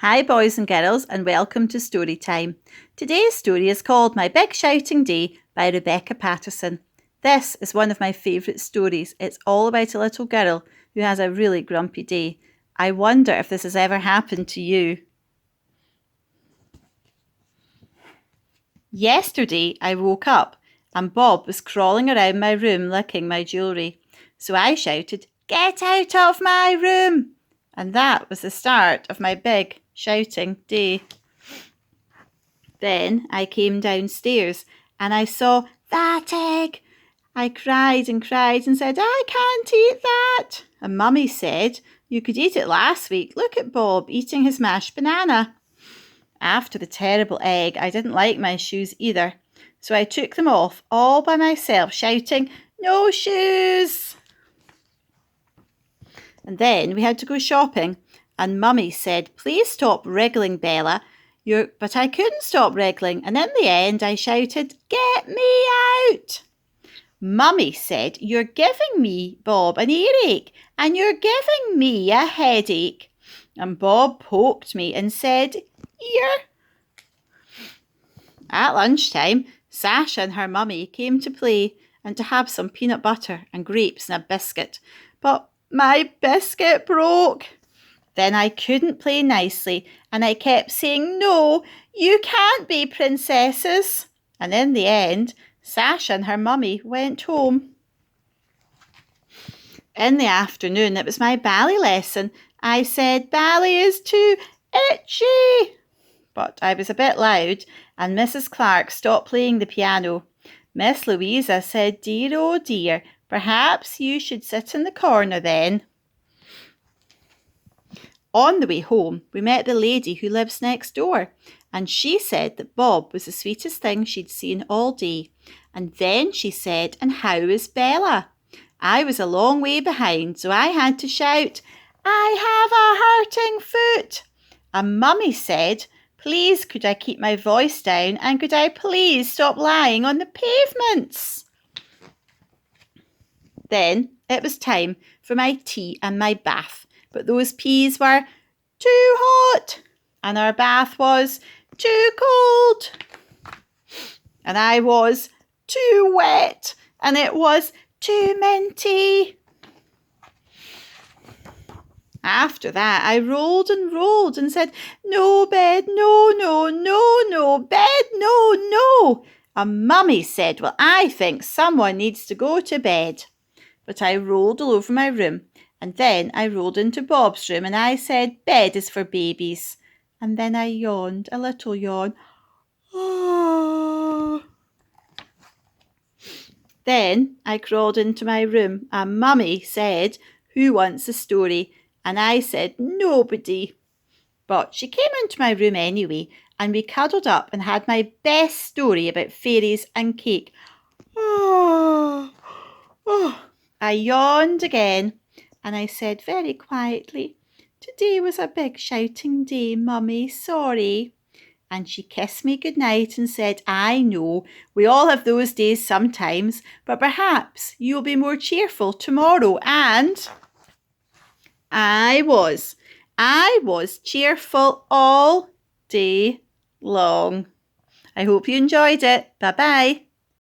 Hi boys and girls, and welcome to Story Time. Today's story is called My Big Shouting Day by Rebecca Patterson. This is one of my favourite stories. It's all about a little girl who has a really grumpy day. I wonder if this has ever happened to you. Yesterday I woke up and Bob was crawling around my room licking my jewellery. So I shouted, "Get out of my room!" And that was the start of my big shouting day. Then I came downstairs and I saw that egg. I cried and said, "I can't eat that." And Mummy said, "You could eat it last week. Look at Bob eating his mashed banana." After the terrible egg, I didn't like my shoes either. So I took them off all by myself, shouting, "No shoes!" And then we had to go shopping. And Mummy said, "Please stop wriggling, Bella." But I couldn't stop wriggling. And in the end, I shouted, "Get me out!" Mummy said, "You're giving me, Bob, an earache. And you're giving me a headache." And Bob poked me and said, "Ear." At lunchtime, Sasha and her mummy came to play and to have some peanut butter and grapes and a biscuit. But my biscuit broke. Then I couldn't play nicely and I kept saying, "No, you can't be princesses." And in the end, Sasha and her mummy went home. In the afternoon, it was my ballet lesson. I said, "Ballet is too itchy." But I was a bit loud and Mrs. Clark stopped playing the piano. Miss Louisa said, "Dear, oh dear, perhaps you should sit in the corner then." On the way home, we met the lady who lives next door, and she said that Bob was the sweetest thing she'd seen all day. And then she said, "And how is Bella?" I was a long way behind, so I had to shout, "I have a hurting foot." And Mummy said, "Please could I keep my voice down and could I please stop lying on the pavements?" Then it was time for my tea and my bath. But those peas were too hot and our bath was too cold. And I was too wet and it was too minty. After that, I rolled and said, "No bed, no, no, no, no, bed, no, no." And Mummy said, "Well, I think someone needs to go to bed." But I rolled all over my room. And then I rolled into Bob's room and I said, "Bed is for babies." And then I yawned, a little yawn. Then I crawled into my room and Mummy said, "Who wants a story?" And I said, "Nobody." But she came into my room anyway and we cuddled up and had my best story about fairies and cake. I yawned again. And I said very quietly, "Today was a big shouting day, Mummy, sorry." And she kissed me goodnight and said, "I know, we all have those days sometimes, but perhaps you'll be more cheerful tomorrow." And I was cheerful all day long. I hope you enjoyed it. Bye-bye.